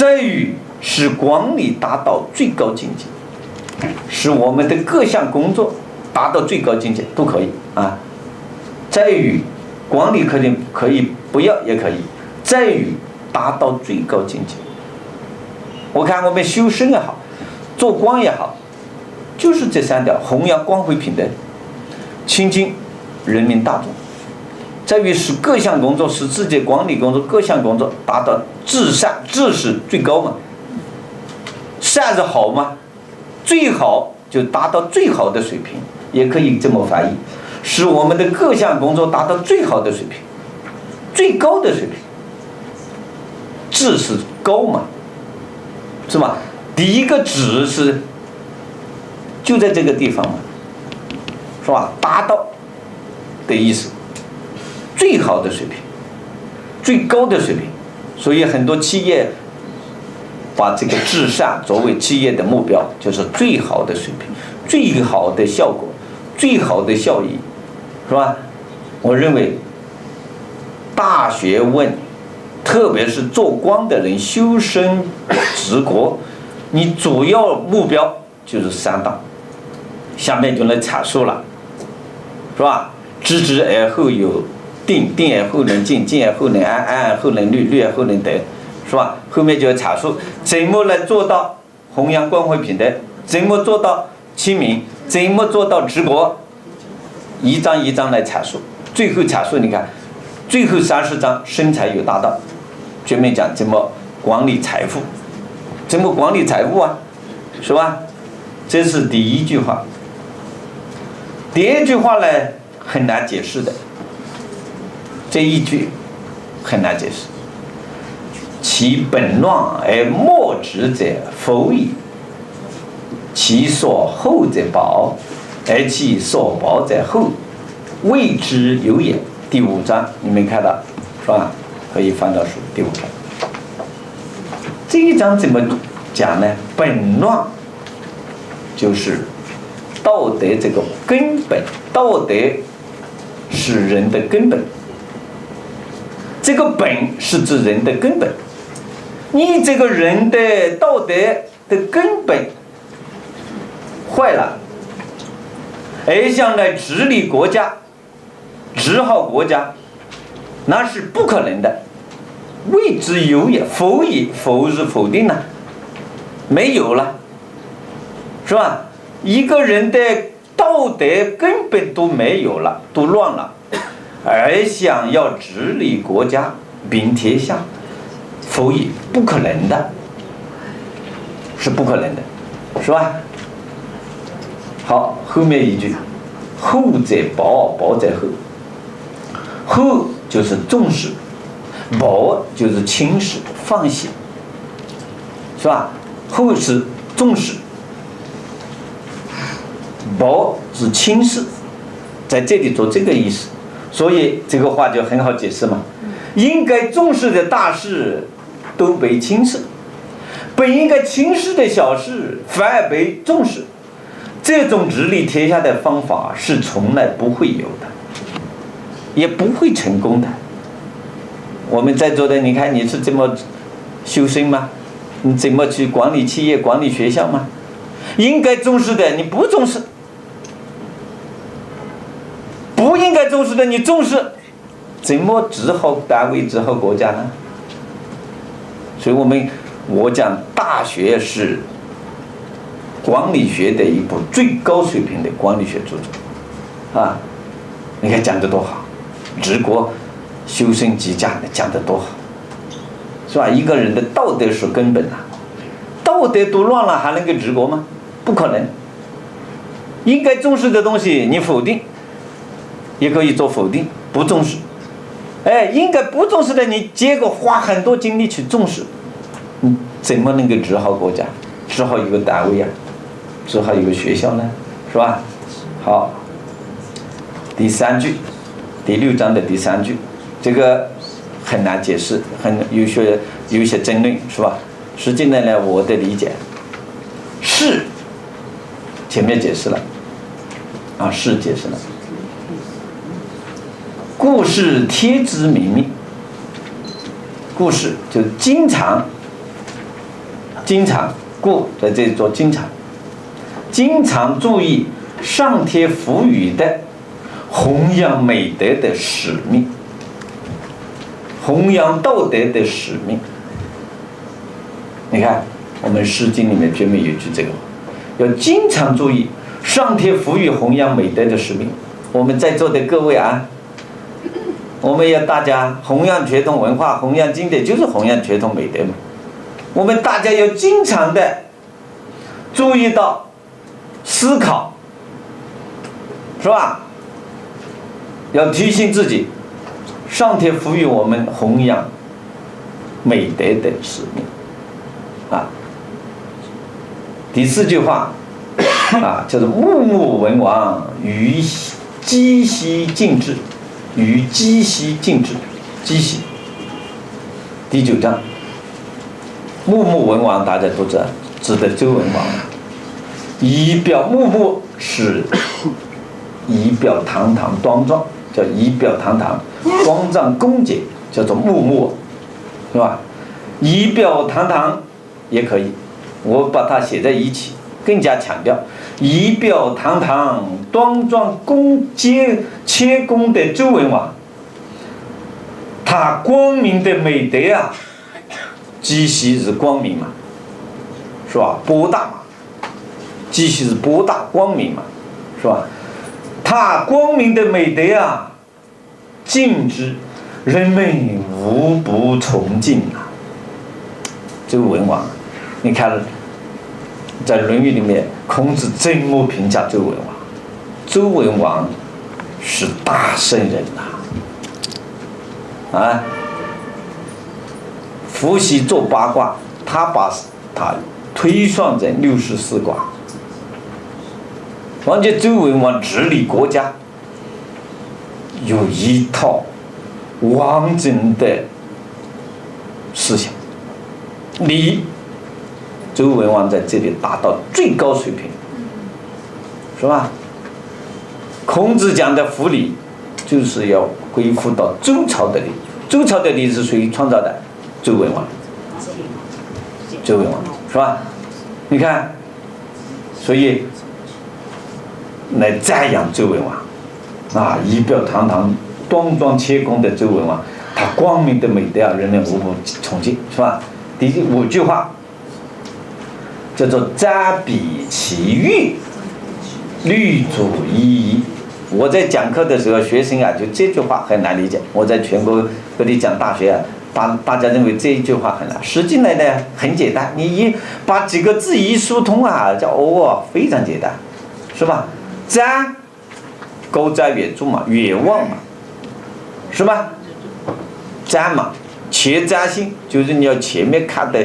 在于使管理达到最高境界，使我们的各项工作达到最高境界都可以啊。在于管理可以不要也可以，在于达到最高境界。我看我们修身也好，做官也好，就是这三条：弘扬光辉平等，亲近人民大众，在于使各项工作，使自己管理工作各项工作达到至善，至是最高嘛。善是好吗？最好就达到最好的水平，也可以这么翻译，使我们的各项工作达到最好的水平，最高的水平。至是高嘛，是吧？第一个至是就在这个地方嘛，是吧？达到的意思，最好的水平，最高的水平。所以很多企业把这个至善作为企业的目标，就是最好的水平，最好的效果，最好的效益，是吧？我认为大学问，特别是做官的人修身治国，你主要目标就是三大，下面就来阐述了，是吧？知之而后有定，定而后能静，静而后能安，安而后能虑，虑而后能得，是吧？后面就要阐述怎么来做到弘扬光辉平等，怎么做到亲民，怎么做到治国，一章一章来阐述。最后阐述，你看最后30章生财有大道，专门讲怎么管理财富，怎么管理财富啊，是吧？这是第一句话。第二句话呢，很难解释的，这一句很难解释。其本乱而末治者，否矣。其所厚者薄，而其所薄者厚，谓之有也。第5章你没看到，是吧？可以翻到书第5章。这一章怎么讲呢？本乱就是道德这个根本，道德是人的根本，这个本是指人的根本。你这个人的道德的根本坏了，而想来治理国家，治好国家，那是不可能的。谓之有也，否也，否是否定了，没有了，是吧？一个人的道德根本都没有了，都乱了，而想要治理国家平天下，否也，不可能的，是不可能的，是吧？好，后面一句，厚者薄，薄者厚。厚就是重视，薄就是轻视放下，是吧？厚是重视，薄是轻视，在这里做这个意思，所以这个话就很好解释嘛。应该重视的大事都被轻视，本应该轻视的小事反而被重视，这种治理天下的方法是从来不会有的，也不会成功的。我们在座的，你看你是这么修身吗？你怎么去管理企业、管理学校吗？应该重视的你不重视，不应该重视的你重视，怎么治好单位、治好国家呢？所以我讲大学是管理学的一部最高水平的管理学著作啊！你看讲得多好，治国修身齐家的讲得多好，是吧？一个人的道德是根本啊，道德都乱了，还能够治国吗？不可能。应该重视的东西你否定，也可以做否定，不重视。应该不重视的你结果花很多精力去重视，你怎么能够治好国家，治好一个单位啊，治好一个学校呢？是吧？好，第3句，第6章的第3句，这个很难解释，有一些争论，是吧？实际呢，我的理解是前面解释了啊，是解释了。故事贴之明命，故事就经常经常，故在这里做经常，经常注意上天赋予的弘扬美德的使命，弘扬道德的使命。你看我们《诗经》里面专门有句这个话，要经常注意上天赋予弘扬美德的使命。我们在座的各位啊，我们要大家弘扬传统文化，弘扬经典，就是弘扬传统美德嘛。我们大家要经常的注意到思考，是吧？要提醒自己，上天赋予我们弘扬美德的使命啊。第4句话啊，叫做穆穆文王于鸡兮尽之，于鸡兮尽之，鸡兮。第9章，穆穆文王大家都知道，指的周文王。仪表穆穆是仪表堂堂端庄，叫仪表堂堂，光丈恭洁，叫做穆穆，是吧？仪表堂堂也可以，我把它写在一起，更加强调仪表堂堂、端庄恭洁、谦恭的周文王，他光明的美德啊，鸡兮是光明嘛，是吧？博大嘛，鸡兮是博大光明嘛，是吧？他光明的美德啊，敬之，人们无不崇敬啊。周文王，你看在《论语》里面，孔子怎么评价周文王？周文王是大圣人呐！啊，伏羲做八卦，他把他推算成64卦。而且周文王治理国家有一套完整的思想，礼，周文王在这里达到最高水平，是吧？孔子讲的服礼，就是要恢复到周朝的礼。周朝的礼是谁创造的？周文王。周文王，是吧？你看，所以来赞扬周文王啊，仪表堂堂、端庄谦恭的周文王，他光明的美德啊，人们无不崇敬，是吧？第5句话叫做瞻彼其乐，律主一仪。我在讲课的时候，学生啊，就这句话很难理解。我在全国各地讲大学啊，大家认为这一句话很难，实际来呢很简单，你把几个字一疏通啊，叫非常简单，是吧？瞻，高瞻远瞩嘛，远望嘛，是吧？瞻嘛，前瞻性就是你要前面看的